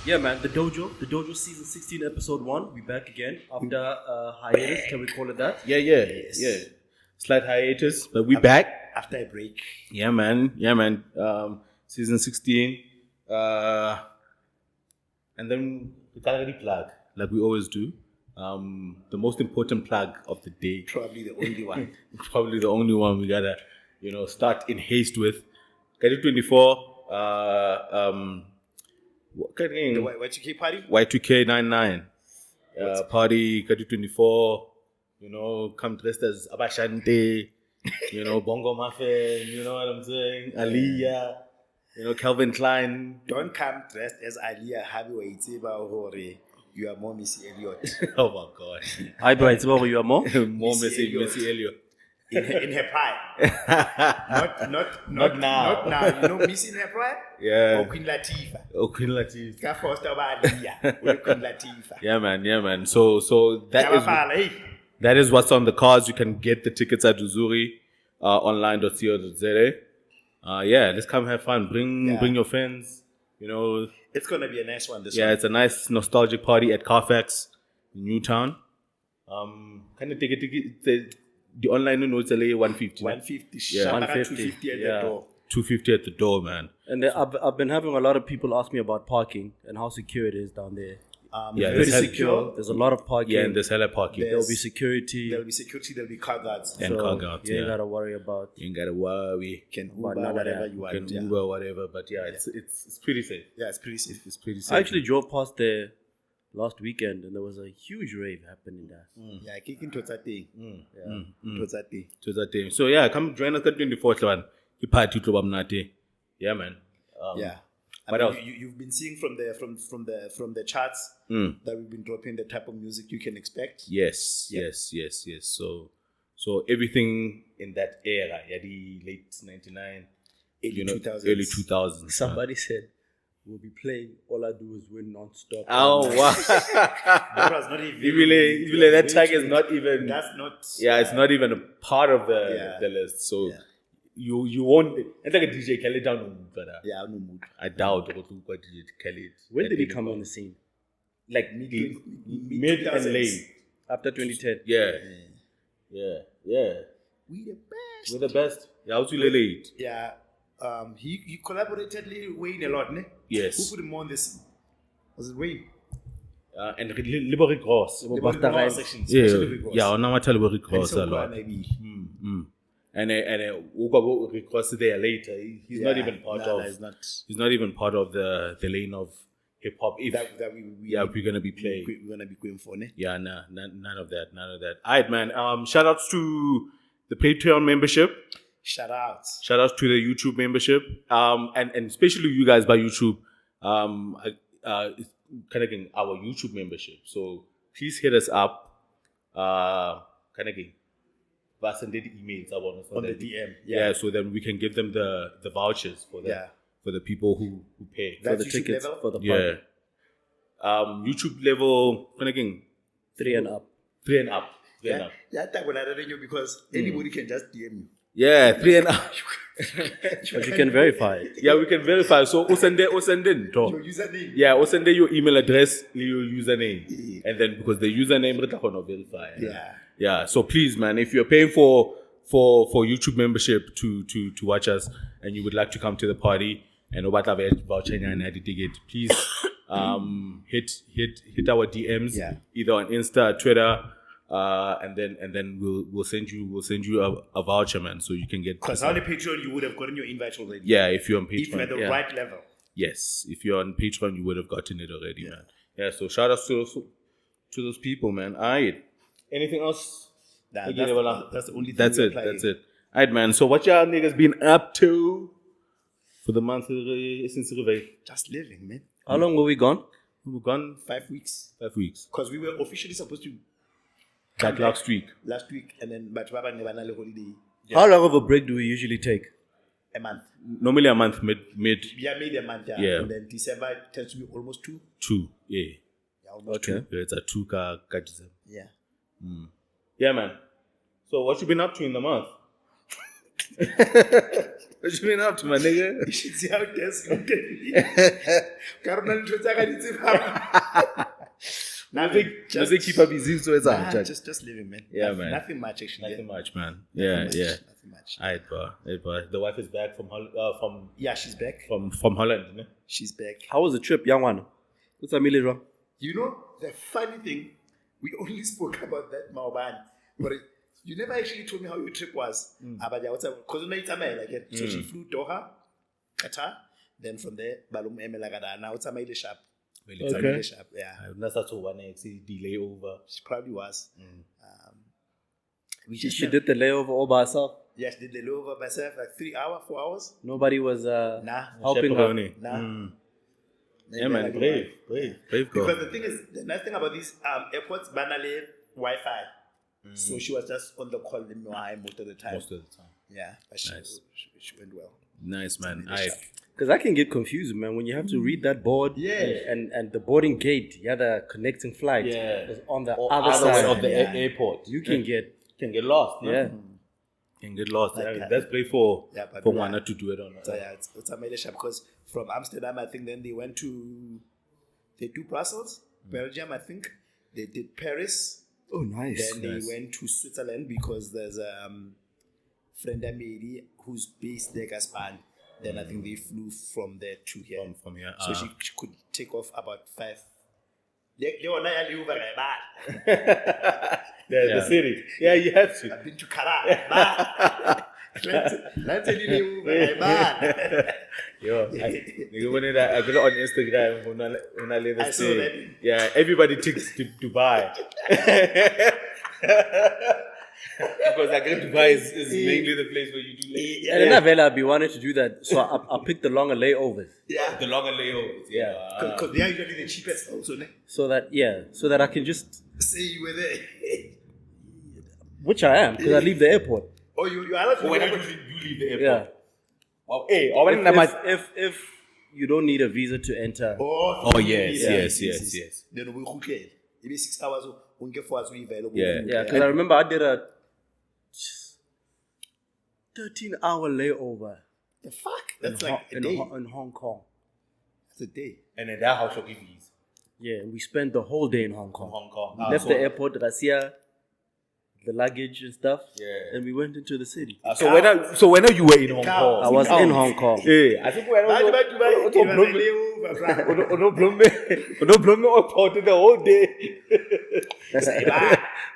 Yeah, man, the dojo season 16 episode 1. We back again after hiatus. Can we call it that? Yeah. Slight hiatus, but we back After a break. Yeah, man. Season 16. And then we got a plug, like we always do. The most important plug of the day. Probably the only one. Probably the only one we gotta, start in haste with. Get 24. The Y2K party? Y2K 99. Party, Kadi 24. Come dressed as Abashante. Bongo Muffin. You know what I'm saying? Aliyah. Calvin Klein. Don't come dressed as Aliyah Heavyweight. You are more Missy Elliott. Oh my God. Hi, bro. It's about you are more? More Missy Elliott. In her prime. Not now. Not now. You know Missy in her prime? Yeah. Or Queen Latifah. Queen Latifah. Ka foster ba Aliyah. Or Queen Latifah. Yeah, man. So that is what's on the cards. You can get the tickets at Uzuri online.co.za. Let's come have fun. Bring your friends. It's gonna be a nice one. This one. Yeah, it's a nice nostalgic party at Carfax in Newtown. Can you take it? The online notes are 150. 150. Yeah, 250 at the door. 250 at the door, man. And I've been having a lot of people ask me about parking and how secure it is down there. Very secure. There's a lot of parking. Yeah, and there's hella parking. There'll be security. There'll be car guards. And car guards, you ain't gotta worry about. You ain't gotta worry. Can Uber whatever you want. Can Uber whatever, but it's pretty safe. Yeah, it's pretty safe. It's pretty safe. I actually drove past there last weekend and there was a huge rave happening there. Yeah, kicking towards that day. Towards that day. So come join us at 24th one. You party to Bamnati. Yeah, man. What else? You've been seeing from the charts that we've been dropping the type of music you can expect. Yes. So everything in that era, the late 99, early 2000s. Somebody said we'll be playing All I Do Is Win non-stop. Oh wow! That was not even. That tag is not even. That's not. Yeah, it's not even a part of the list. So. Yeah. You won't. It's like a DJ Khaled down on mood. Yeah, no mood. I doubt what DJ Khaled. When did he come on the scene? Like mid and late after 2010. Yeah. We the best. We're the best. Yeah, I was really late. Yeah. He collaborated with Wayne a lot, ne? Yes. Who put him on the scene? Was it Wayne? And Liberty Cross. Sections. Yeah, on our Liberty Cross a lot. And Rick Ross there later. He's not even part of. He's not even part of the lane of hip hop. We're gonna be playing. We're gonna be going for ne? Yeah, none of that. Alright, man. Shout outs to the Patreon membership. Shout outs to the YouTube membership. And especially you guys by YouTube. Kind of getting our YouTube membership. So please hit us up. Kind of getting. Send the emails on the DM. Yeah, so then we can give them the vouchers for the people who pay. For the tickets level? For the party. YouTube level, again, 3 and up. 3 and up. Yeah, that when I read you because anybody can just DM you. Yeah, 3 and up. But you can verify it. Yeah, we can verify. So, send in. Your username. Yeah, send your email address, your username. Yeah. And then because the username, we can verify. Yeah, so please, man, if you're paying for YouTube membership to watch us and you would like to come to the party and voucher and ticket, please hit our DMs either on Insta, Twitter, and then we'll send you a voucher, man, so you can get. Because on the Patreon you would have gotten your invite already. Yeah, if you're on Patreon, if you're at the right level. Yes, if you're on Patreon, you would have gotten it already, man. Yeah, so shout out to those people, man. Alright. Anything else? That's the only thing. That's it. Alright, man. So what y'all niggas been up to for the month since the Just living, man. How long were we gone? We were gone 5 weeks. 5 weeks. Because we were officially supposed to that last week, and then but Baba never had a holiday. Yeah. How long of a break do we usually take? A month. Normally a month, mid. Yeah, maybe a month. Yeah. And then December tends to be almost 2. 2. Yeah. Almost okay. 2. Yeah, it's a 2 car December. Yeah. Yeah, man. So what you been up to in the month? What you been up to, my nigga? You should see how desk looking. Nothing keep up his so it's just living, man. Yeah, man. Nothing much, actually. Nothing much, man. Nothing much. Alright, bro. The wife is back from Yeah, she's back. from Holland, ne? She's back. How was the trip, young one? What's Amelia wrong? You know, the funny thing, we only spoke about that Maoban, but you never actually told me how your trip was. Because so she flew Doha, Qatar, then from there, Balum Emelagada. Now it's a mail shop. Okay. Yeah. That's not so one delay over. She probably was. She did the layover all by herself. Yes, did the layover by herself, like 3 hours, 4 hours. Nobody was Nah. helping her. Nah. Yeah, man, brave girl. Because the thing is, the nice thing about these airports, banale Wi-Fi. So she was just on the call in most of the time. Yeah, but she went well. Nice, man. Because I can get confused, man, when you have to read that board. Yeah. And the boarding gate, yeah, the connecting flight is on the Or other side of the airport. You can get lost. No? Yeah. Can get lost. Like, that's great for but Wana to do it on. So yeah, it's a Malaysia because from Amsterdam, I think then they went to Brussels, Belgium, I think. They did Paris. Oh, nice. Then they went to Switzerland because there's a friend I made who's based there, Gaspar. Then I think they flew from there to here. From here. So she could take off about 5. They were not over the city. Yeah, you have to. I've been to Kara. Yo, I got it on Instagram when I leave I saw that. Yeah, everybody takes to Dubai. Because I guess Dubai is mainly the place where you do And then I'll be wanting to do that. So I picked the longer layovers. Yeah. the longer layovers. Yeah. Because they are usually the cheapest also, ne? So that I can just, Say you were there. which I am, because I leave the airport. Oh, you are not When you leave the airport. Yeah. Well, hey, I want If you don't need a visa to enter. Oh, yes. Then we cook it. Maybe 6 hours, we get 4 hours, we available. Yeah, because I remember I did a 13-hour layover The fuck? That's like a in day. in Hong Kong. That's a day. And then that house will give these. Yeah, we spent the whole day in Hong Kong. Hong Kong. We left the airport, Rasia, the luggage and stuff. Yeah. And we went into the city. So when you were in Hong Kong, I was in Hong Kong. Hey, I think when I was about the whole day.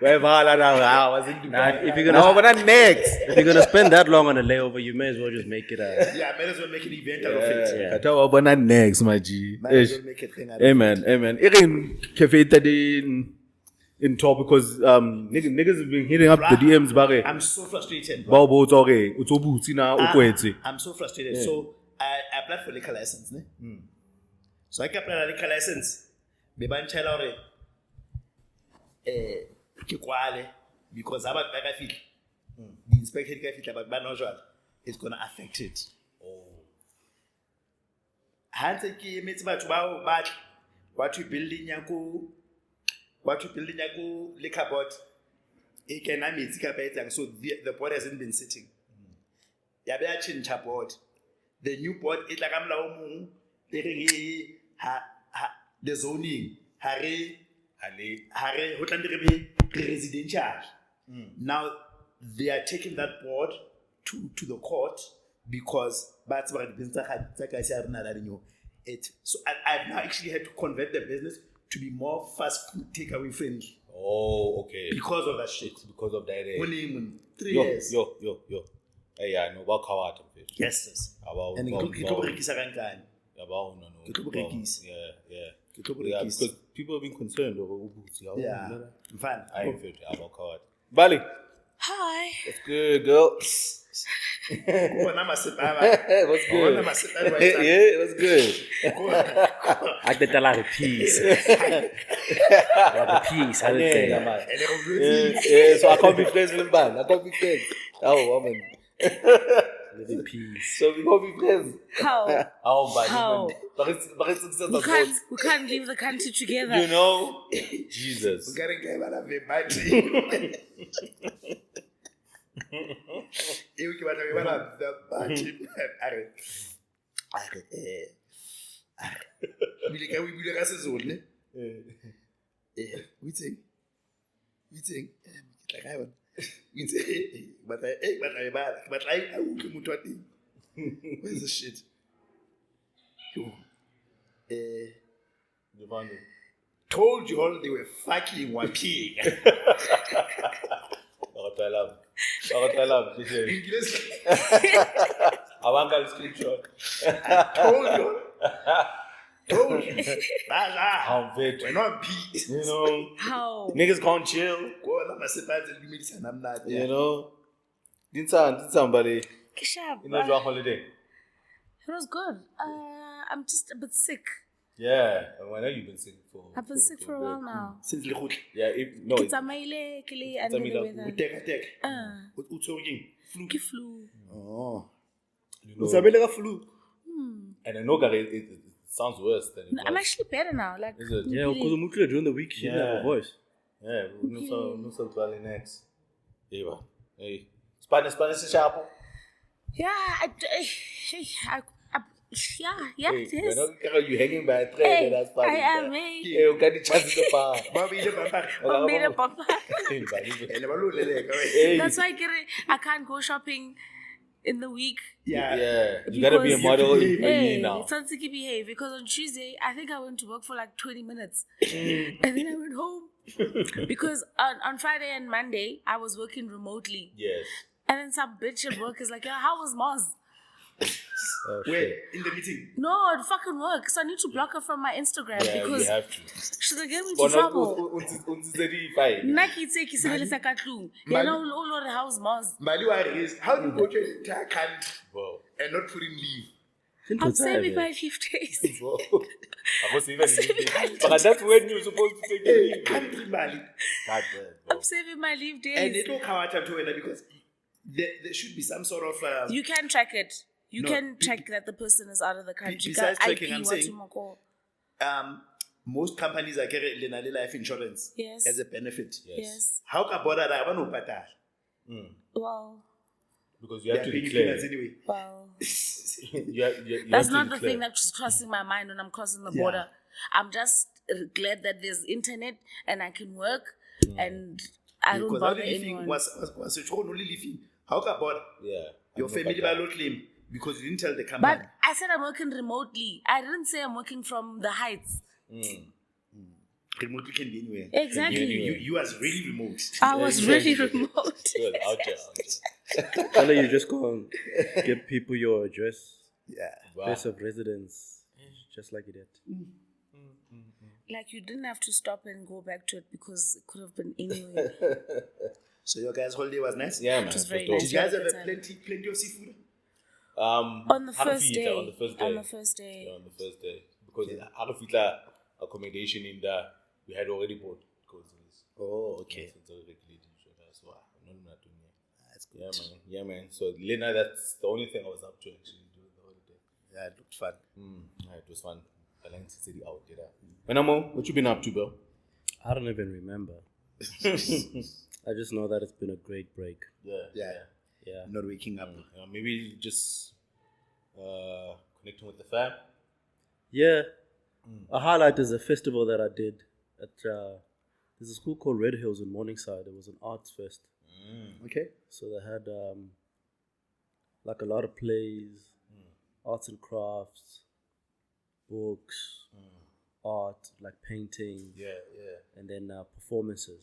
I was in Dubai. If you're gonna spend that long on a layover, you may as well just make it a. Yeah, might as well make an event out of it. Yeah. Next, my G. Might as well make a thing out of it. Amen. Irin cafe in talk because niggas have been hitting up the DMs bare. I'm so frustrated. Babo tore utobuti na ukwetse. I'm so frustrated. So I applied for liquor license, ne? So I applied for liquor license. Bebanchela ore ke kwale because about I feel the inspector ka fitla but banojwa it's going to affect it. Hanse ke emetse batho ba ba what you building yaku liquor board e kena metsi ka pa etsang so the board hasn't been sitting. Ya be a change board. The new board e tla ka molao mong e reng the zoning hare ho tla be residential. Now they are taking that board to the court because so I've now actually had to convert the business to be more fast food takeaway friendly. Oh, okay. Because of that shit. Because of that. 3 years. Yo. Hey, I know about Kawat. Yes. And yeah. Because people have been concerned over Ubuntu. Yeah. Fine. I ain't feel about Kawat. Bali. Hi. That's good, girl. What's What's good? Yeah, what's good? I did a lot of peace. A lot of peace. I did say that. Yeah, so I can't be friends with him, man. I can't be friends. Oh, woman. Little peace. So we can't be friends. How? Oh, man. How? But it's We can't leave the country together. you know? Jesus. eo ke batla ke bala the party bile ka bile ka sezulu ne witseng ke tla ka yona witse batla ai utlwe motho wa teng where's the shit yo You found it. told you all they were fucking waping I love. I want to screenshot. told you I'm fit. we're not peace You know, How? niggas can't chill. kona masepanzi limikisana mnati You know, did somebody Kishab. in a long holiday? It was good. I'm just a bit sick. Yeah, I know you've been sick for. I've been sick for a while now. since le khutla Yeah, no. It's amaile kile under the weather. uteka Uh, utsoking flu ke flu. oh You know, usabele ka flu and I know that it sounds worse than it No, I'm was. actually better now. Like, Is it? Yeah, because Mukula during the week she didn't have a voice. Yeah, no so dwelling next. Hey. Spanish sharp. yeah, yeah, Hey, it is. you hanging by a thread, Hey, that's fine. I am a Hey, you got the chance to far. babi ile papa made a papa. ene baluleleka Hey, That's why I can't go shopping in the week. yeah yeah, you gotta be a Because- model Hey, for me now. It's on Tiki behave because on Tuesday I think I went to work for like 20 minutes and then I went home because on Friday and Monday I was working remotely Yes. and then some bitch at work is like, yeah, how was Moz? where in the meeting No, it fucking works. So I need to block her from my Instagram Yeah, because you have to. she's gonna get me into trouble. Fine. Nna ke itse ke sebeletse ka tlung. Yena o lo re how's Moz? mali wa raise how do you go to an entire country Wow. and not put in leave I'm saving my 5 days. Wow. I was even but that's when you're supposed to take the leave. country mali God damn, bro. I'm saving my leave and days. it will come out to whether because there should be some sort of You can track it. You No, can check that the person is out of the country. besides Ka tracking, IP I'm what's saying- mo call. most companies are carrying Lenale life insurance Yes. as a benefit Yes. how ka border la ba no patala Well, Because you have to paying declare. peanuts anyway well. You have That's to not the declare. thing that's crossing my mind when I'm crossing the Yeah. border. I'm just glad that there's internet and I can work and I don't because how bother the living anyone. was it only living how ka border Yeah. your I'm family not ba bad. lo claim because you didn't tell the But company I said I'm working remotely. I didn't say I'm working from the heights. remotely can be anywhere Exactly. you was really remote I was really remote. Good, out there. Tell her you just go and give people your address, yeah Wow. place of residence, just like you did. Like you didn't have to stop and go back to it because it could have been anywhere. so your guys holiday was nice Yeah, man. It was it very dope. did nice. you guys have Good time. plenty of seafood On the first Harafita, day. On the first day. On the first day. Yeah, on the first day. Because Harafita accommodation in there, we had already bought. Because it was, oh okay it's already regulated insurance. So I'm not doing it. that's good Yeah, man. So Lena, that's the only thing I was up to actually during the holiday. yeah it looked fun Yeah, it was fun. I like to see the out there. Manamo, what you been up to, bro? I don't even remember. I just know that it's been a great break. yeah Yeah. not waking up Maybe just connecting with the fam. Yeah. A highlight is a festival that I did at there's a school called Red Hills in Morningside. It was an arts fest. okay So they had like a lot of plays, arts and crafts, books, art, like painting, Yeah. and then performances.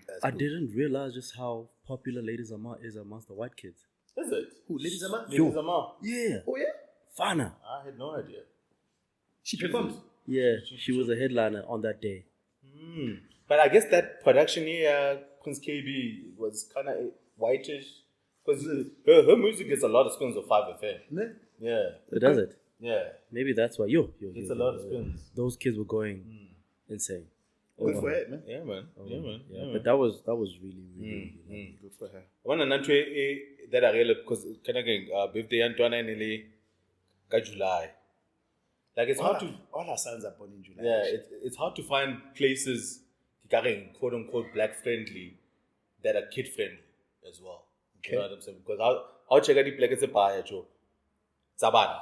That's I cool. didn't realize just how popular Ladies is amongst the white kids. Is it? who ladies ama Ladies Ama? Yeah. oh yeah Fana. I had no idea. she performed Yeah, she was a headliner on that day. But I guess that production here, Prince KB, was kind of whitish. Because her music gets a lot of spins of 5FM. ne? Yeah. Does it? Yeah. Maybe that's why. It's a lot of spins. Those kids were going insane. good for her man Yeah, man. Yeah, man. Yeah, but that was really good for her One another that I really because kind of birthday Antoine and July. Like it's hard to all our sons are born in July it's hard to find places quote unquote black friendly that are kid friendly as well. You know what I'm saying? Because I'll check out the places to buy it. Zabana.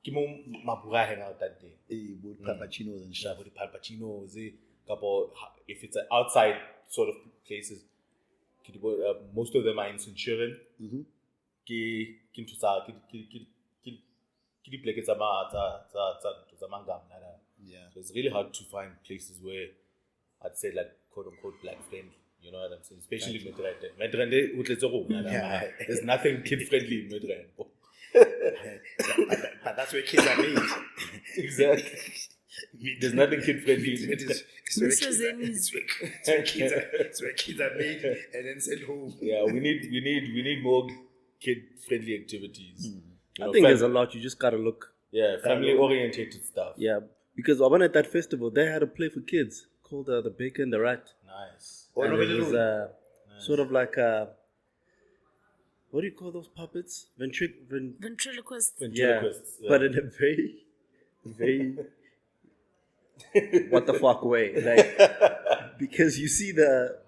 Kimo mapura hang out that day. With Papachinos and Yeah, stuff. with the palpachinos, if it's outside sort of places, most of them are in Centurion. Ki di places tsa mangam. Yeah. So it's really hard to find places where I'd say like quote unquote black friendly. You know what I'm saying? Especially Midrand. Midrand, there's nothing kid friendly in Midrand. But that's where kids are made. Exactly. There's nothing kid friendly in Midrand. It's where kids are made and then sent home. Yeah, we need more kid friendly activities. You I know, think there's a lot. You just gotta look. Yeah, family oriented stuff. Yeah, because I went at that festival. They had a play for kids called The Baker and the Rat. Nice. And it was sort of like what do you call those puppets? Ventriloquist. Ventriloquists, yeah. But in a very, very what the fuck way, like because you see the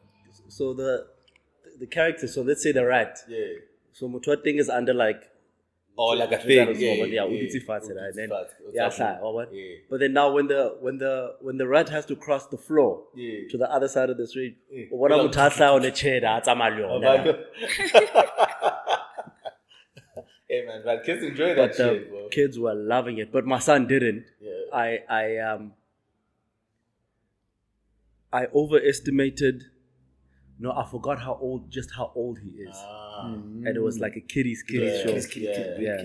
character. So let's say the rat. Yeah. So Mutwa thing is under like. Or like a thing. And then Yeah. but then now when the rat has to cross the floor Yeah. to the other side of the street, Yeah. what am I on the chair? That's Hey man, but kids enjoy that But the shit, bro. kids were loving it, but my son didn't. Yeah. I overestimated. No, I forgot how old he is, and it was like a kiddies show. Yeah.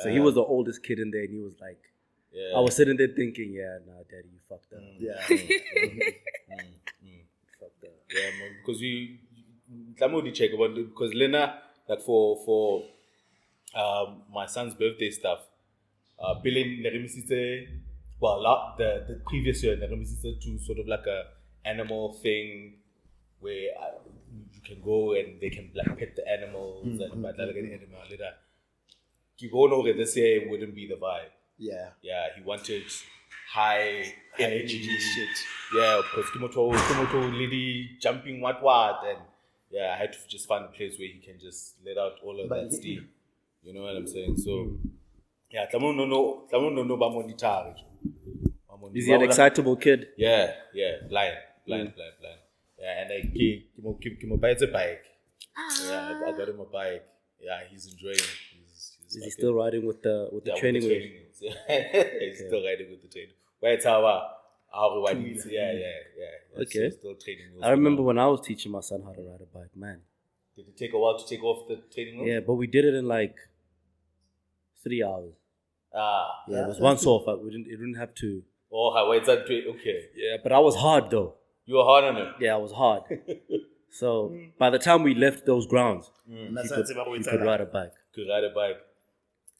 So he was the oldest kid in there, and he was like, I was sitting there thinking, yeah, nah, daddy, you fucked up. Yeah. Fucked up. Yeah, man, because we check about because Lena, like for my son's birthday stuff, Billy Nerimisite, well, the previous year Nerimisite to sort of like a animal thing where you can go and they can like pet the animals and like an animal later. Kibono this year it wouldn't be the vibe. Yeah. Yeah, he wanted high energy shit. Yeah, because Kimoto lady jumping what and yeah, I had to just find a place where he can just let out all of that steam. You know what I'm saying? So yeah, no ba monitor. Is he an excitable kid? Yeah, blind. Yeah, and I Kimo buys a bike. Yeah, I got him a bike. Yeah, he's enjoying it. Is he still riding with the training wheels? He's still riding with the training. Where it's our yeah. Okay. Still training wheels. I remember when I was teaching my son how to ride a bike, man. Did it take a while to take off the training wheels? Yeah, but we did it in like 3 hours. Yeah, it was once off. It didn't have to. Oh, wait, that okay. Yeah, but I was hard though. You were hard on it. Yeah, I was hard. So by the time we left those grounds, he could ride a bike. Could ride a bike.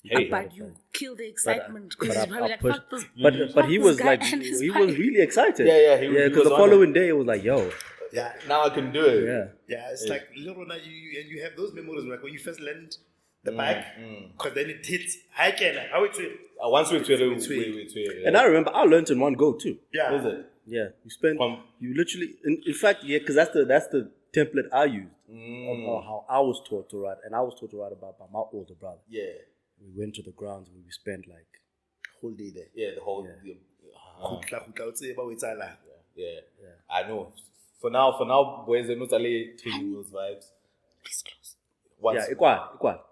Hey, But you kill the excitement because but he's probably like, fuck this. But he was guy like, and his he bike. was really excited. Yeah, he because was the on following day it was like, yo, Yeah. now I can do it. yeah. It's like little now you have those memories like when you first learned the bike, because then it hits. How it's Once we tweet. And I remember I learned in one go too. yeah. Is it? Yeah, you literally, in fact, yeah, because that's the template I used of how I was taught to ride, and I was taught to ride by my older brother. Yeah. We went to the grounds and we spent like Whole day there. Yeah, the whole. Yeah. I know. For now, boys are not only training wheels vibes. Once, equal.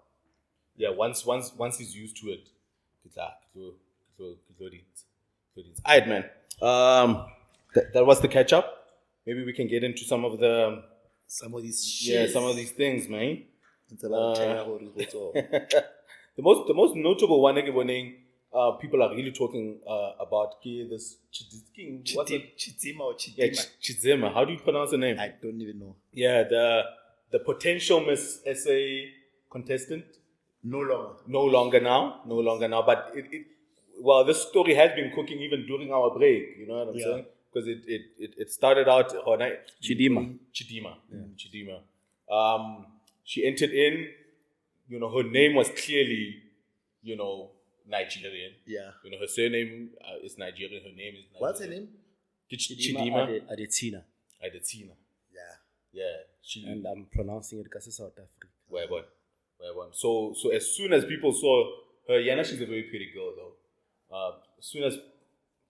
Yeah, once he's used to it, alright, man. That was the catch up. Maybe we can get into some of these things, man. It's a lot of terrible. The most notable one people are really talking about this Chidimma or Chidimma? Yeah, Chidimma. How do you pronounce the name? I don't even know. Yeah, the potential Miss SA contestant. No longer. No longer now. But well, this story has been cooking even during our break. You know what I'm saying? Because it started out on Chidimma. Chidimma. She entered in. You know, her name was clearly, Nigerian. Yeah. Her surname is Nigerian. Her name is Nigerian. What's her name? Chidimma Adetsina. Yeah. Yeah. And I'm pronouncing it because it's South Africa. Where, but? So as soon as people saw her, Yana, she's a very pretty girl though. As soon as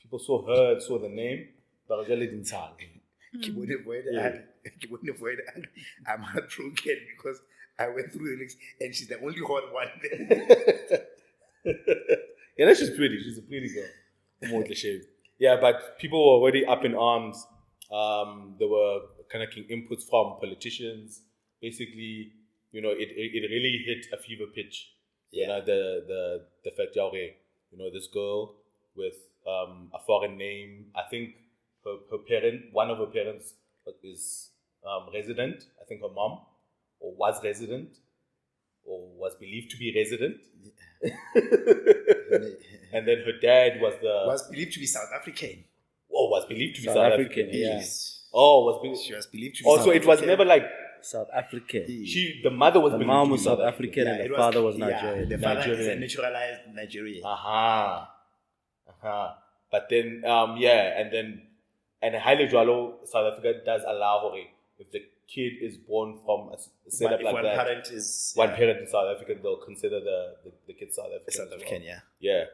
people saw her, saw the name, I'm heartbroken because I went through the links and she's the only hot one. Yeah, she's pretty. She's a pretty girl. Yeah, but people were already up in arms. There were kind of inputs from politicians. Basically, it really hit a fever pitch. Yeah. The fact that this girl with a foreign name. I think one of her parents is resident. I think her mom was resident or was believed to be resident. And then her dad was believed to be South African. Oh, was believed to be South African. Yes. Oh, she was believed to be. Also, it was never like South African. The mother was. The mom was South African, and the father was Nigerian. The father is a naturalized Nigerian. But then, and highly jwalo, South Africa does allow if the kid is born from a setup like that. Parent is one parent is South African, they'll consider the kid South African. South African, well. Yeah.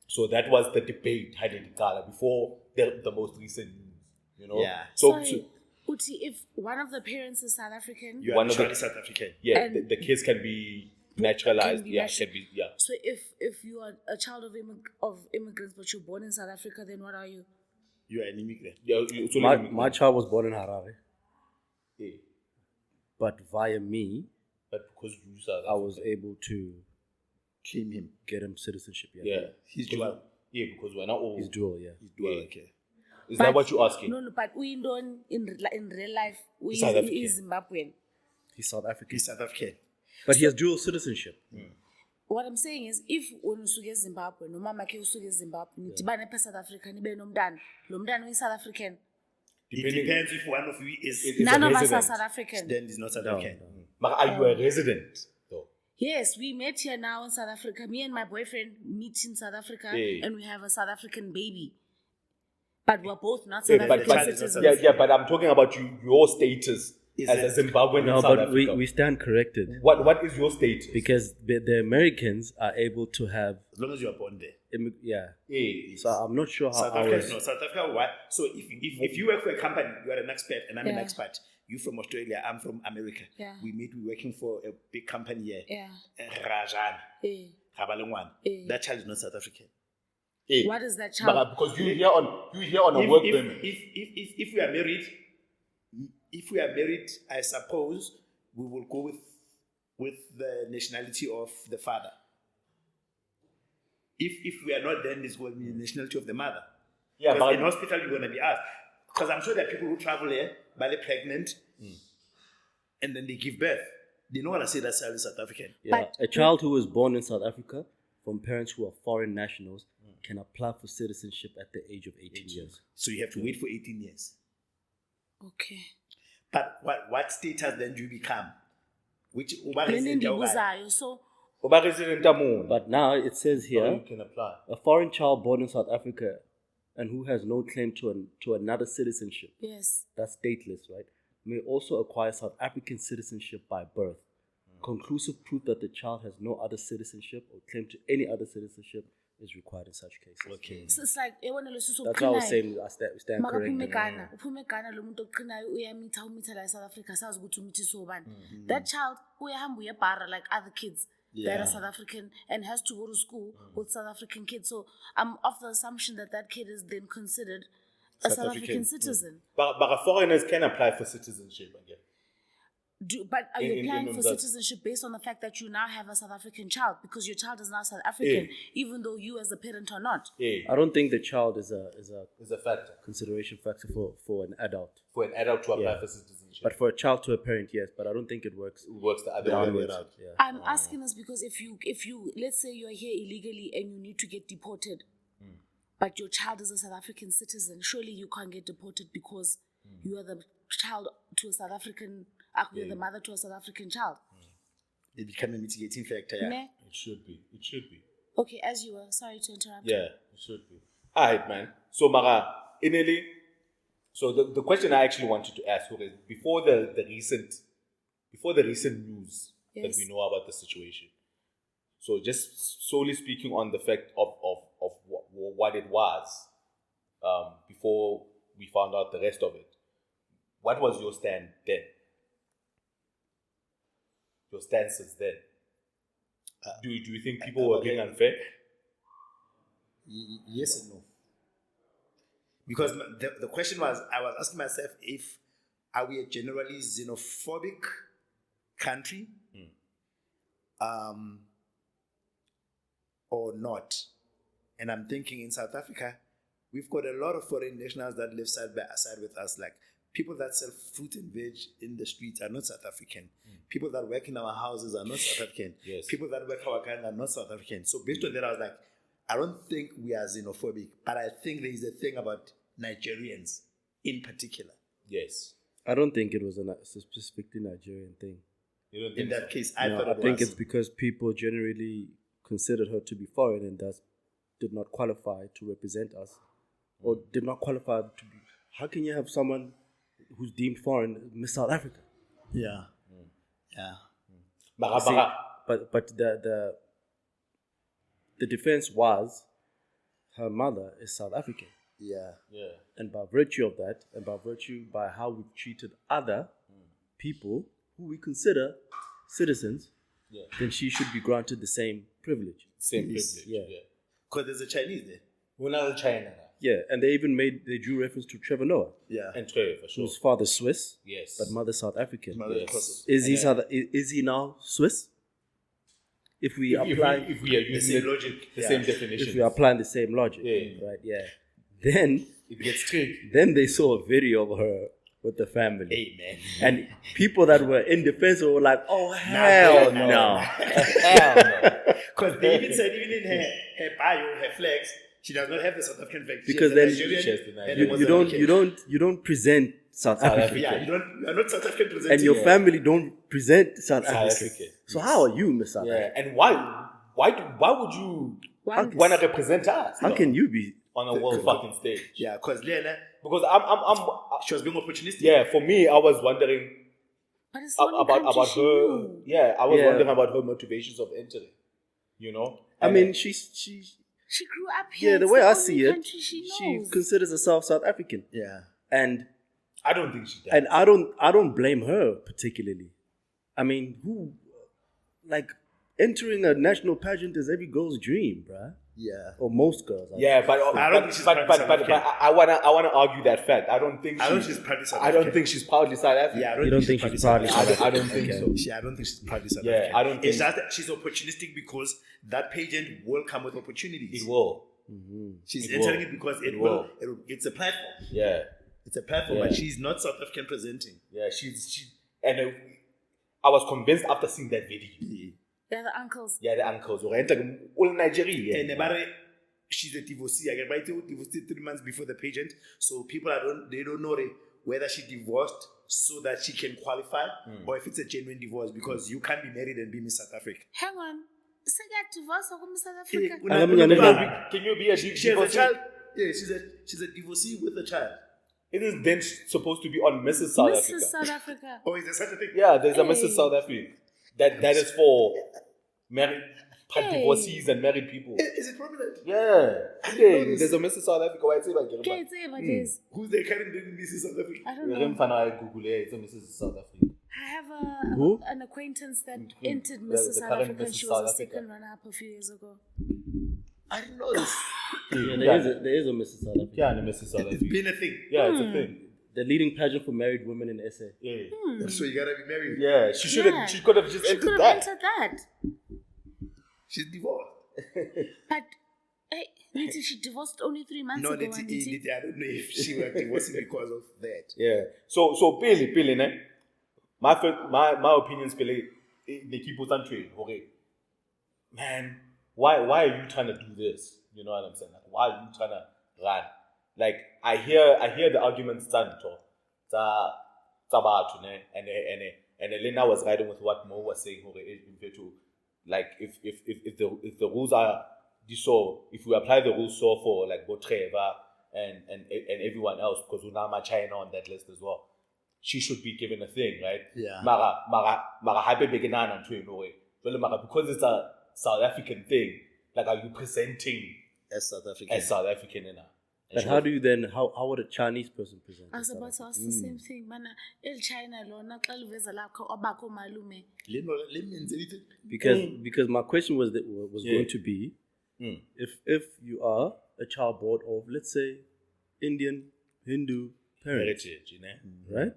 So that was the debate before the most recent news. Yeah. So Uti, if one of the parents is South African, you are naturally South African. Yeah, the kids can be naturalized. Can be. So if you are a child of immigrants but you're born in South Africa, then what are you? You are an immigrant. Yeah, my child was born in Harare. Yeah. But via me, because I was able to claim him, get him citizenship. Yeah. He's dual. Yeah, because we're not all. He's dual. Yeah. He's dual. Okay. Is that what you're asking? No, but we don't in real life. He's Zimbabwean. He's South African. He's South African. But he has dual citizenship. What I'm saying is, if usuke Zimbabwe, no mama ke usuke Zimbabwe, nidibane pe South Africa, nibe nomntana, lo mntana is South African. It depends if one of you is none of us are South African. Then he's not South African. But are you a resident though? Yes, we met here now in South Africa. Me and my boyfriend meet in South Africa, and we have a South African baby. But we're both not South African citizens. Yeah, but I'm talking about your status as a Zimbabwean in South Africa. We stand corrected. What is your status? Because the Americans are able to have, as long as you are born there. So I'm not sure how South Africa. What? So if you work for a company, you are an expert, and I'm an expert. You from Australia, I'm from America. Yeah. We're working for a big company here. Yeah. Rajan. That child is not South African. What is that child? Because you here on a work permit. If we are married, I suppose we will go with the nationality of the father. If we are not, then it's going to be the nationality of the mother. Yeah, but in hospital you're going to be asked. Because I'm sure there are people who travel here, but they're pregnant, and then they give birth. They don't want to say that child is South African. Yeah, a child who is born in South Africa from parents who are foreign nationals can apply for citizenship at the age of 18 years. So you have to wait for 18 years. Okay. But what status then do you become? Which so but now it says here, you can apply. A foreign child born in South Africa and who has no claim to another citizenship. Yes. That's stateless, right? May also acquire South African citizenship by birth. Conclusive proof that the child has no other citizenship or claim to any other citizenship is required in such cases. Okay. So it's like that's why I was saying I stand corrected. That child like other kids that are South African and has to go to school with South African kids. So I'm of the assumption that kid is then considered a South African citizen. But foreigners can apply for citizenship again. But are you applying for citizenship based on the fact that you now have a South African child because your child is now South African, even though you as a parent are not? I don't think the child is a factor, consideration factor for an adult. For an adult to apply for citizenship, but for a child to a parent, yes. But I don't think it works. It works the other way around. Yeah. I'm asking this because if you let's say you are here illegally and you need to get deported, but your child is a South African citizen, surely you can't get deported because you are the child to a South African. You're the mother to a South African child. They become a mitigating factor, yeah. It should be. Okay, as you were. Sorry to interrupt. Yeah, it should be. All right, man. So, Mara, so the question I actually wanted to ask is before the recent news that we know about the situation. So just solely speaking on the fact of what it was before we found out the rest of it, what was your stand then? Your stances then? Do you think people were being unfair? Yes and no. Because the question was, I was asking myself if are we a generally xenophobic country or not? And I'm thinking in South Africa, we've got a lot of foreign nationals that live side by side with us. Like people that sell fruit and veg in the streets are not South African. People that work in our houses are not South African. Yes. People that work our kind are not South African. So based on that, I was like, I don't think we are xenophobic, but I think there is a thing about Nigerians in particular. Yes. I don't think it was a specifically Nigerian thing. You don't In think that case, I thought it think was. it's because people generally considered her to be foreign and thus did not qualify to represent us, or did not qualify to be. How can you have someone who's deemed foreign Miss South Africa? Yeah. Yeah. See, but the defense was her mother is South African. Yeah. Yeah. And by virtue of that, and by how we've treated other people who we consider citizens, then she should be granted the same privilege. Same Yes. privilege. Yeah. Because there's a Chinese there. We're not China. Yeah, and they drew reference to Trevor Noah, Yeah. And Trey, for sure. whose father's Swiss, Yes. but mother South African. Mother Yes. Kosovo. Is he now Swiss? If we apply, if we are The using same logic. the Yeah. same definition, if we are applying the same logic, Yeah. right? Yeah. Then it gets tricky. they saw a video of her with the family, Amen. and people that were in defense were like, "Oh hell no!" Hell no. Because they even said, even in her bio, her flags, she does not have the South African flag. She Because has the then Nigerian she has the and Nigerian. the You don't present South Africa, Yeah, you are not South African presenting. and your family don't present South South Africa. African. So how are you, Miss South Yeah. Africa? And why would you Once. want to represent us? How can you be? on a world fucking stage? Yeah, because Lena, Because I'm she was being opportunistic. yeah. For me, I was wondering But it's the only about country she her. knew. Yeah, I was Yeah. wondering about her motivations of entering. You know. I And mean, she's She grew up here. yeah. The It's way I only see it, country she she knows. considers herself South African, Yeah. and I don't think she does. and I don't blame her particularly. I mean, who like entering a national pageant is every girl's dream, bruh. Yeah. Or most girls. Yeah, but I don't think she's proudly South but African. I wanna argue that fact. I don't think she's proudly South I don't African. think she's proudly South African. Yeah, You don't think she's proudly South I don't think so. I don't think she's proudly South Yeah, African. I don't It's think- just that she's opportunistic because that pageant will come with opportunities. It will. She's It entering will. it because It it will. will. It's a platform. Yeah, It's a platform, Yeah. but she's not South African presenting. yeah. She and I was convinced after seeing that video. They're the uncles. Yeah, the uncles were entering all Nigeria. And about she's a divorcee. I get right to divorced 3 months before the pageant, so people they don't know whether she divorced so that she can qualify or if it's a genuine divorce because you can't be married and be Miss South Africa. Hang on. Saga divorced from South Africa. Can you be a She has a divorcee? child. Yeah, she's a divorcee with a child. It is then supposed to be on Mrs. South Mrs. Africa. South Africa. Oh, is there such a thing? Yeah, there's a Hey. Mrs. South Africa. That is for married Hey. divorcees and married people. Is it prominent? Yeah. Okay. There's a Mrs. South Africa. Why say like Okay, it's here, but it's- Who's the current Mrs. South Africa? I don't know. Google it's a Mrs. South Africa. I have Who? an acquaintance that Mm-hmm. entered The Mrs. South current Africa and Mrs. she South was a Africa. second runner-up a few years ago. I didn't know this. Yeah, there is a Mrs. South Africa. Yeah, and a Mrs. South It's Africa. been a thing. Yeah, it's a thing. The leading pageant for married women in SA. Yeah. So you gotta be married. Yeah, she should Yeah. have. She could have just She entered could have that. entered that. She's divorced. But, hey, Niti, she divorced only 3 months No, ago. I and Niti- don't know if she was divorcing because of that. Yeah. So Pele, ne? My opinions, Pele, they keep us on trade. Okay. Man, why are you trying to do this? You know what I'm saying? Like, why are you trying to run? Like, I hear the arguments Santo. And Elena was riding with what Mo was saying. Like, if the rules are so, if we apply the rules so for like Botreva and everyone else, because Unama China on that list as well, she should be given a thing, right? Yeah. Mara hape beginana to no way. Well, because it's a South African thing, like are you presenting As South African. In a? But how do you then? How would a Chinese person present? I was about to ask the same thing. Mana el China lona xa liveza lakho abakho malume. Because my question was going to be, if you are a child born of, let's say, Indian Hindu parents, Heritage, you know? right?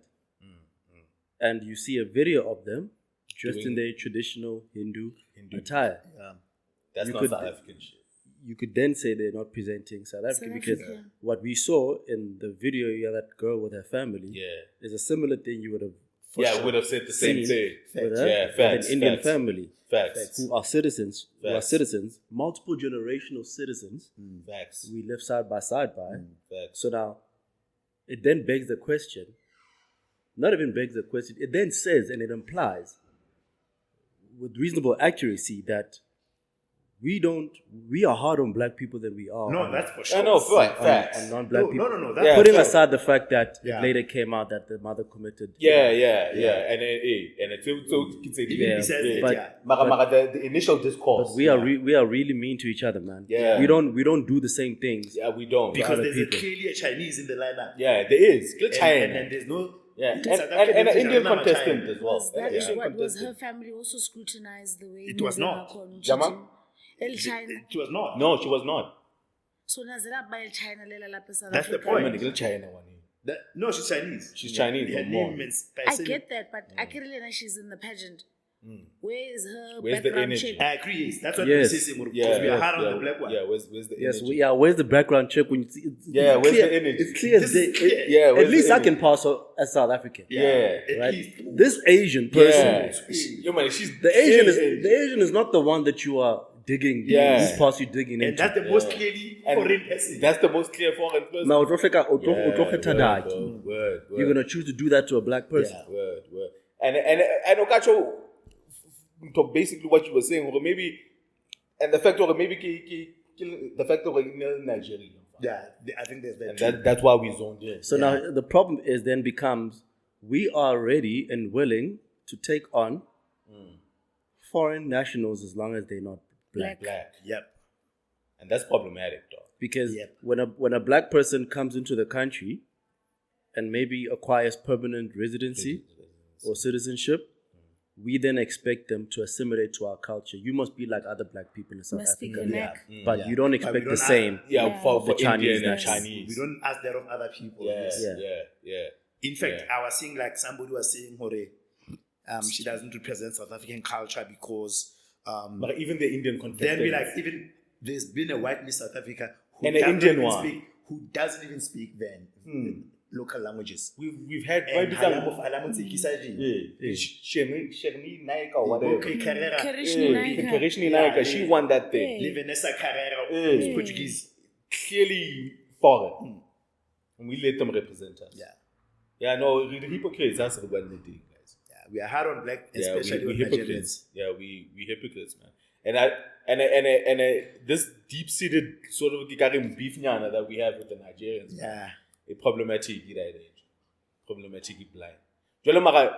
And you see a video of them dressed in their traditional Hindu attire. Yeah. That's You not could- South African shit. You could then say they're not presenting South Africa South because Africa. what we saw in the video, that girl with her family, is a similar thing you would have I would have said the same thing. with her Yeah, with facts, an Indian facts. family Facts. who are citizens, Facts. multiple generational citizens. Facts. We live side by side by. Facts. So now, it then begs the question. Not even begs the question. It then says and it implies, with reasonable accuracy, that we are hard on black people than we are No, on, that's for sure. I know, facts. on non-black people. No. Yeah, Putting so- aside the fact that Yeah. it later came out that the mother committed. Yeah. And it's so Even besides that, but- yeah. Mara, the initial discourse. But we are really mean to each other, man. Yeah. We don't do the same things. Yeah, we don't. Because other there's people. clearly a Chinese in the lineup. Yeah, there is. Good China. And then there's no. Yeah, South and African an is Indian another contestant China. as well. Was that Yeah. what was her family also scrutinized the way It was not. Jama? El China. It was not. No, she was not. So nazela by El China lela lapha South That's the Africa. point. Good China one. No, she's Chinese. She's Chinese. Her no more. name means I get that, but Akirelena, she's in the pageant. Where is her Where's the background energy? check? I agree. Yes. That's what Yes. we're saying. Because Yeah, we are hard yeah, on the black one. Yeah, where's the Yes, energy? where's the background check when you see? It's where's clear, the energy? It's clear as This day. is clear. Yeah, At where's least the I can energy? pass as South African. Yeah. At Right. least. This Asian person, Yo, man, she's the Asian clearly is not the one that you are digging. Yeah. This past you digging And into. that's the most clearly And foreign person. That's the most clear foreign person. Now, Word. you're gonna choose to do that to a black person. Word. And Okacho, to basically what you were saying, or maybe, and the fact of maybe the fact of Nigeria. Yeah, I think there's that. And that's why we zoned in. So now the problem is then becomes we are ready and willing to take on foreign nationals as long as they're not black. Black. Yep. And that's problematic, though. Because Yep. when a black person comes into the country and maybe acquires permanent residency or citizenship, we then expect them to assimilate to our culture. You must be like other black people in South Must speak Africa. vernac. But you don't expect don't the same. Yeah, for The Chinese Indian and national. Chinese. We don't ask that of other people. Yeah. Yes. In fact, I was seeing like somebody was saying, Hore, she doesn't represent South African culture because But even the Indian contestants. then we like even there's been a white Miss South Africa who And an doesn't Indian even one. who doesn't even speak then local languages. We've had And right Alamo Tsekisaji. Sherni Naika or whatever. Okay, Carrera. Karishni Naika. Karishni Naika, she won that thing. Yeah. Vanessa Carrera Yeah. is Portuguese. Clearly foreign. And we let them represent us. Yeah. Yeah, no, the hypocrites, that's the one they do, guys. Yeah, we are hard on black, Yeah, especially we on hypocrites. Nigerians. Yeah, we hypocrites, man. And this deep-seated sort of beef nyana that we have with the Nigerians, man, Yeah. a problematic blind. Jwale mara,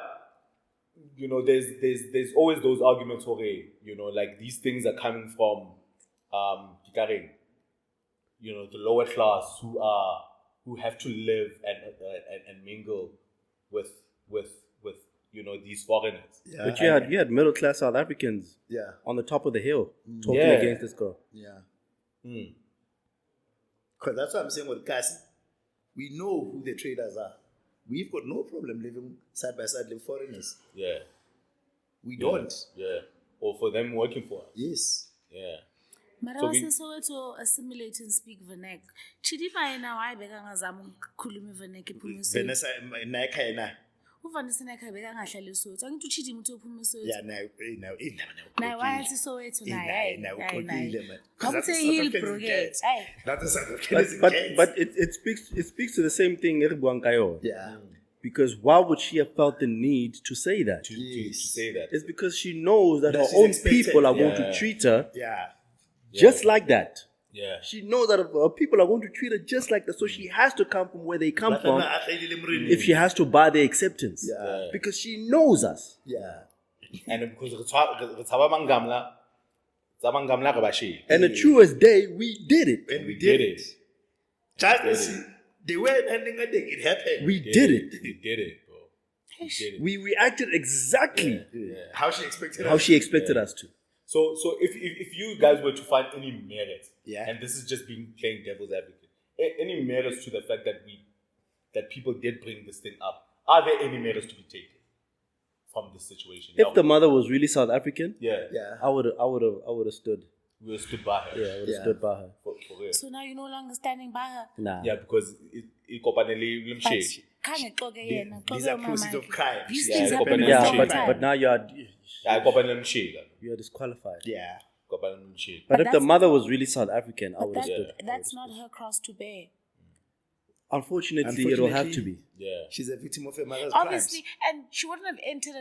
you know, there's always those arguments for like these things are coming from you know, the lower class who have to live and mingle with you know, these foreigners. Yeah. But you had middle class South Africans Yeah. on the top of the hill talking Yeah. against this girl. Yeah. Mm. Because that's what I'm saying with Kasi. We know who the traders are. We've got no problem living side by side with foreigners. Yeah. We don't. Yeah. Or for them working for us. Yes. Yeah. Mara So we- wasesoweto assimilate and speak vernac. Chidimma yena hayi bekangazama ukukhuluma vernac ephuma eSoweto. Vanessa Naika yena. Uvanessa Naika bekangahlali eSoweto. Angithi uChidimma uthi uphuma eSoweto. Yeah, Naye wayathi eSoweto naye. Now, Ngakuthe hill bro ke. Hey. That is South Africans. But it speaks to the same thing Erbuang Kayo. Yeah. Because why would she have felt the need to say that? To say that. It's because she knows that That her she's own expected, people are going yeah. to treat her Yeah. just like that. Yeah. She knows that people are going to treat her just like that, so she has to come from where they come from if she has to buy their acceptance. Yeah. Because she knows us. Yeah. And because Zabangam And the truest day, we did it. And we did it. Just as they weren't ending a thing, it happened. We did it. We did it, bro. We did it. We reacted exactly How she expected us to. So if you guys were to find any merit, Yeah. and this is just being playing devil's advocate, any merits to the fact that people did bring this thing up, are there any merits to be taken from this situation? If the mother was really South African, Yeah. I would have stood. We would have stood by her. Yeah, I would have stood by her. For real. So now you're no longer standing by her. Nah. Yeah, because it These are proceeds of crime. These Yeah, things happen yeah, all the time. but now you are disqualified. Yeah. But if the mother was really South African, I would have That, stood. that's not her cross to bear. Unfortunately, it'll have to be. Yeah. She's a victim of her mother's Obviously, and she wouldn't have entered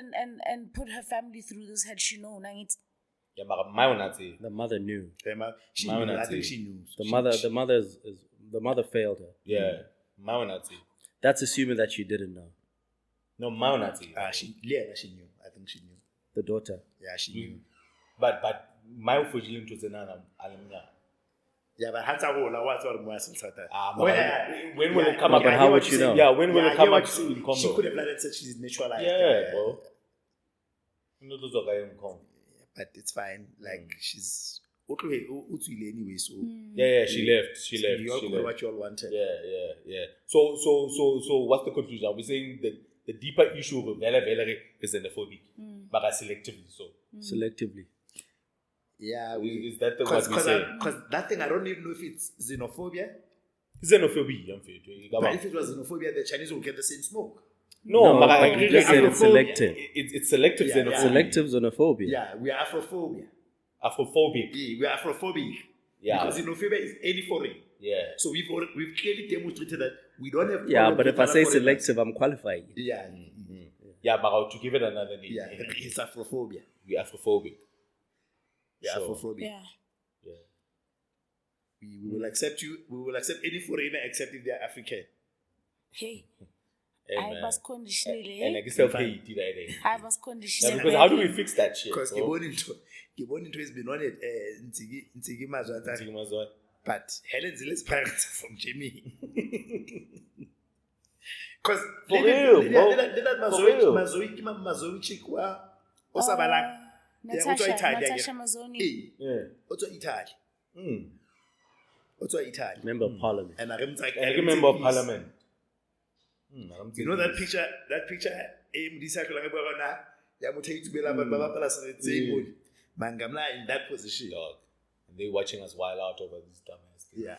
and put her family through this had she known. Like, it's, Yeah, but my one auntie. The mother knew. crimes. She My knew. I auntie. think she knew. The mother failed her. Yeah, my one auntie. That's assuming that she didn't know. No, my one auntie. She knew. I think she knew. The daughter. Yeah, she knew. But my fujiling to Zenana Alamina. Yeah, but Hansa Rola, what's all more When will it come up? But how would you know? Yeah, when will it come up? She could have like said she's naturalized. Yeah, bro. But it's fine. Like she's anyway, so Yeah, she left. She you all left. got what you all wanted. Yeah. So what's the conclusion? Are we saying that the deeper issue of Vela is xenophobic, but selectively so? Selectively. Yeah, Is that what we say? Because that thing, I don't even know if it's xenophobia. Xenophobia, But if it was xenophobia, the Chinese will get the same smoke. No, but I you agree. just said it's selective. It's selective Yeah, xenophobia. yeah. Selective xenophobia. Yeah, we are Afrophobia. Afrophobic. Yeah, we are Afrophobic. Yeah. Because xenophobia is any foreign. Yeah. So we've clearly demonstrated that we don't have. Yeah, problem but with if I other say foreigners. selective, I'm qualifying it. Yeah, Yeah, but to give it another name. yeah, it's Afrophobia. We Afrophobic. Yeah, So- Afrophobia. yeah. Yeah. We will accept you. We will accept any foreigner except if they are African. Hey, Hey, I man. was conditionally. And I guess self-hate today. I was Yeah, conditionally. because how do we fix that shit? Because bro? Gibon has been on it. Ntigi Mazwata. But Helen Zille's parents are from Jimmy. Because For real, bro. For real. Mazoe Chikwa. Osabalang. Natasha Mazzoni. Yeah. Also Italy. Mm. Also Italy. Member of Parliament. And I Member of Parliament. You know that picture? That picture. Mangamla in that position. Dog. And they watching us wild out over this dumbass thing. Yeah.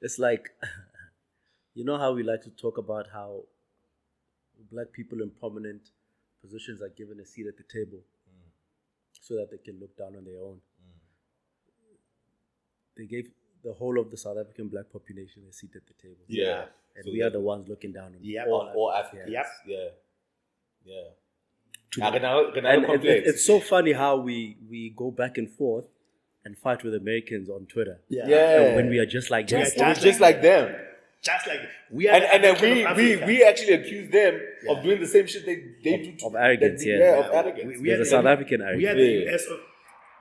It's like, you know how we like to talk about how black people in prominent positions are given a seat at the table so that they can look down on their own. They gave the whole of the South African black population a seat at the table. Yeah. And So we are the ones looking down on Yeah. All Africans. Yep. Yeah. And it's so funny how we go back and forth and fight with Americans on Twitter. Yeah. When we are just like Just them. We're just like them. Just like we are. And then the African of we actually accuse them of doing the same shit they do to Of arrogance, that- yeah. of arrogance. We are There's a South African We are arrogance. the US of.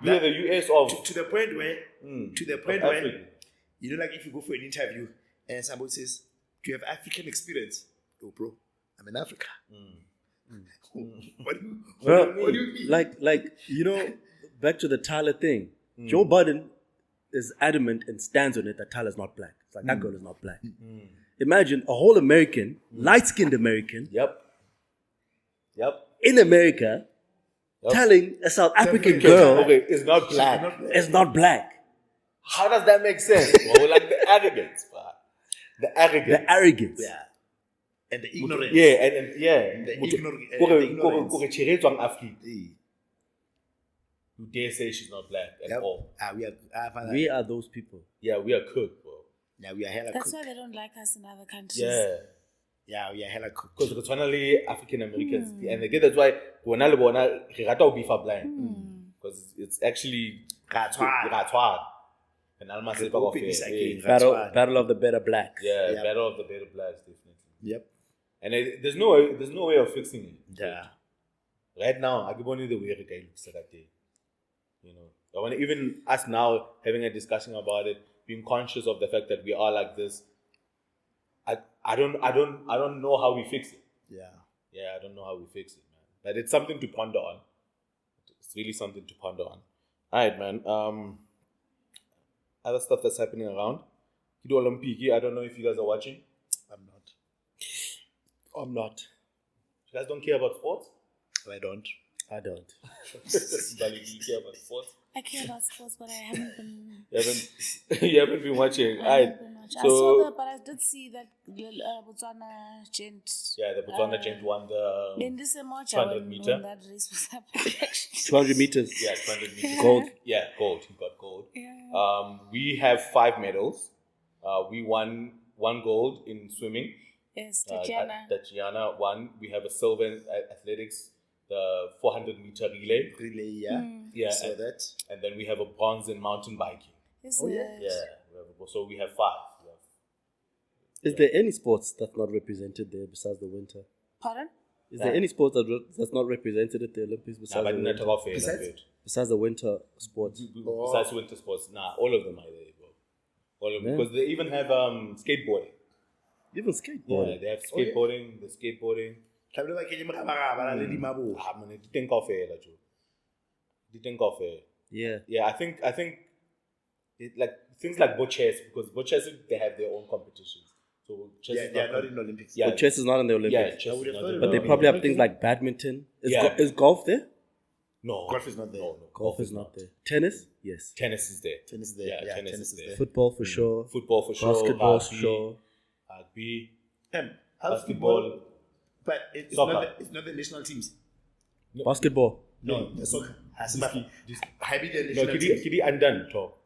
We are the US of To the point where. To the point of where. Africa. You know, like if you go for an interview and somebody says, "Do you have African experience?" Oh, bro, I'm in Africa. What do you mean? like back to the Tyler thing. Joe Biden is adamant and stands on it that Tyler's not black. It's like that girl is not black. Imagine a whole American, light-skinned American Yep. in America telling a South African Okay, girl Okay, it's not black. is not black. How does that make sense? Well, like the arrogance, bro. The arrogance. The arrogance. Yeah. And the ignorance. Yeah, and yeah. The Motho- ignorance. Kore tshiretswang Africa. You dare say she's not black at Yep. all. We are those people. Yeah, we are cooked, bro. Yeah, we are hella That's cooked. why they don't like us in other countries. Yeah. Yeah, we are hella cooked. Because it's finally African Americans. And again, that's why bona le bona re rata ho beefa blind. Because it's actually Ratwa. ratwa. Penal The Masepa open of is it. again. Battle of the better blacks. Yeah, Yep. battle of the better blacks, definitely. Yep. And there's no way of fixing it. Yeah. Right now, I give only the way the guy looks like that. You know, I want even us now having a discussion about it, being conscious of the fact that we are like this. I don't know how we fix it. Yeah. Yeah, I don't know how we fix it, man. But it's something to ponder on. It's really something to ponder on. All right, man. Other stuff that's happening around. Kido Olympique. I don't know if you guys are watching. I'm not. You guys don't care about sports? I don't. Bali, do you care about sports? I care about sports, but I haven't been. You haven't been watching. I All right. haven't been watching. I So saw that, but I did see that Botswana gent. yeah, the Botswana gent won the In this emoji, 200 meter. when that race was happening. 200 meters. yeah 200 meters Gold. Yeah, gold. He got gold. Yeah. We have 5 medals. We won 1 gold in swimming. Yes, Tatiana. Tatiana won. We have a silver in athletics, the 400 meter relay. Relay, yeah. Yeah, So and, that. and then we have a bronze in mountain biking. Is Oh, yeah. it? Yeah, so we have 5. Is there any sports that's not represented there besides the winter? Pardon? Is there any sport that's not represented at the Olympics besides the winter? Besides the winter sports? Besides winter sports, all of them are there, bro. All of them, because they even have skateboarding. Even Yeah, skateboarding. they have skateboarding. The skateboarding. Thabile ba kenye morabaraba le dimabo. Man, it didn't go fair, Joe. Didn't go fair. Yeah. Yeah, I think it, like things like chess, because chess they have their own competitions. So chess Yeah, is they are not in the Olympics. Yeah, But chess is not in the yeah, Olympics. chess I would is have not thought in But they the probably have Olympics. things like badminton. Yeah. Is golf there? No, Golf is not there. No, Golf is not there. Tennis? Yes. Tennis is there. Tennis is there. Yeah, Yeah, tennis tennis is is there. there. Football for sure. Football for sure. Basketball rugby, for sure. Rugby. How's Basketball. football? But it's Soccer. it's not the national teams. Basketball. No, the soccer. Has This- Happy the No, national teams. kidi under talk.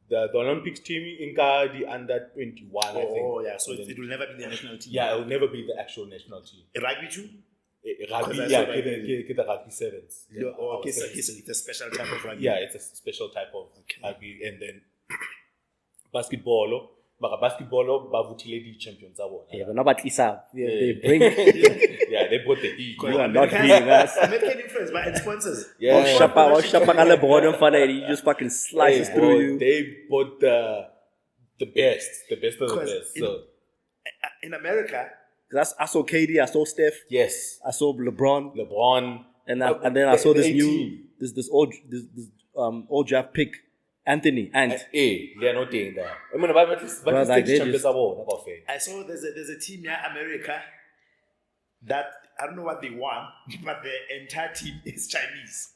The Olympics team in the under 21, I think. Oh, yeah. So it will never be the national team. Yeah, it will never be the actual national team. Rugby too? Rugby, Because I yeah, saw rugby. get the rugby sevens. Oh, okay, so it's a special type of rugby. Yeah, it's a special type of rugby. And then basketball, bavutile di champions abo. Yeah, but nobody they bring Yeah, they brought the heat. You are not being us. American influence, but it's sponsors. Yeah. Shapa ka lebron fana he just fucking slices Hey, through bro, you. They brought the best of the Because best. So in America, I saw KD, I saw Steph, yes, I saw LeBron, LeBron, and then I saw this the new team. this old draft pick, Anthony Ant. Hey, they are not doing that. I mean, but like they champions just- abo, not fair. I saw there's a team here, America, that I don't know what they want, but the entire team is Chinese.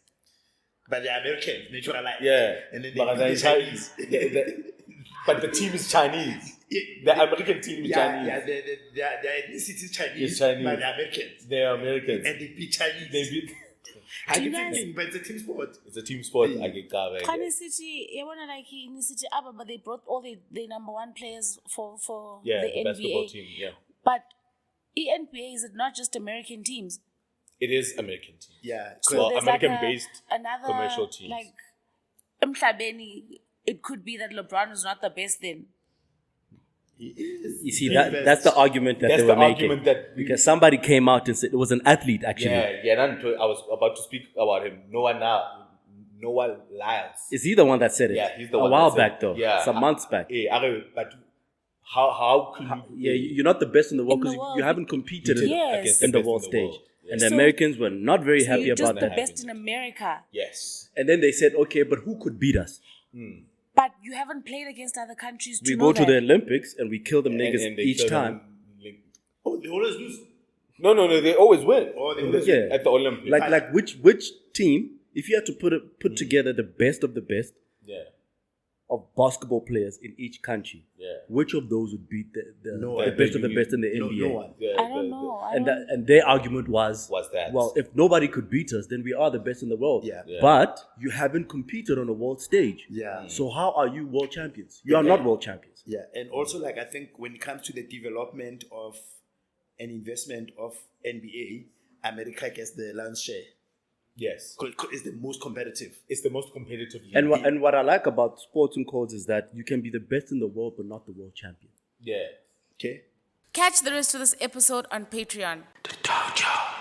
But they're Americans, naturalized. Yeah, And then but they they're beat the Chinese. but the team is Chinese. The American team is Chinese. Yeah, their ethnicity is Chinese, It's Chinese. but they're Americans. They are Americans. And they beat Chinese. They beat. I Do you keep guys- thinking, but it's a team sport. It's a team sport. I get covered. Kanye City, you wanna like in the city, but they brought all the number 1 players for Yeah, the the NBA. basketball team. Yeah, But NBA is it not just American teams? it is American team. Yeah. Well, There's American-based another commercial teams. Like Emhlabeni, it could be that LeBron is not the best then. You see that's the argument that That's they the were making argument that because somebody came out and said it was an athlete actually. Yeah. I was about to speak about him. Noah Lyles. Is he the one that said it? Yeah, he's the a one. while that said- back though. Yeah, Some months back. But how can you? Yeah, you're not the best in the world In the because world. you haven't competed Yes. against in the best world stage. world. Yeah. And the So- Americans were not very So happy you're just about the that. best in America. Yes. And then they said, okay, but who could beat us? But you haven't played against other countries to We know go to that. the Olympics and we kill them niggas And they each kill time. them. Oh, they always lose. No, they always win. Oh, they always Yeah. At the Olympics. Like which team, if you had to put together the best of the best yeah. of basketball players in each country, Yeah. which of those would beat the No the one. best of the best in the No, NBA? no one. Yeah, I don't know. And their argument was that. well, if nobody could beat us, then we are the best in the world. Yeah. Yeah. But you haven't competed on a world stage. Yeah. So how are you world champions? You are not world champions. Yeah, and also like I think when it comes to the development of an investment of NBA, America gets the lion's share. Yes. It's the most competitive. It's the most competitive league. And what I like about sporting codes is that you can be the best in the world, but not the world champion. Yeah. Okay. Catch the rest of this episode on Patreon. The Dojo.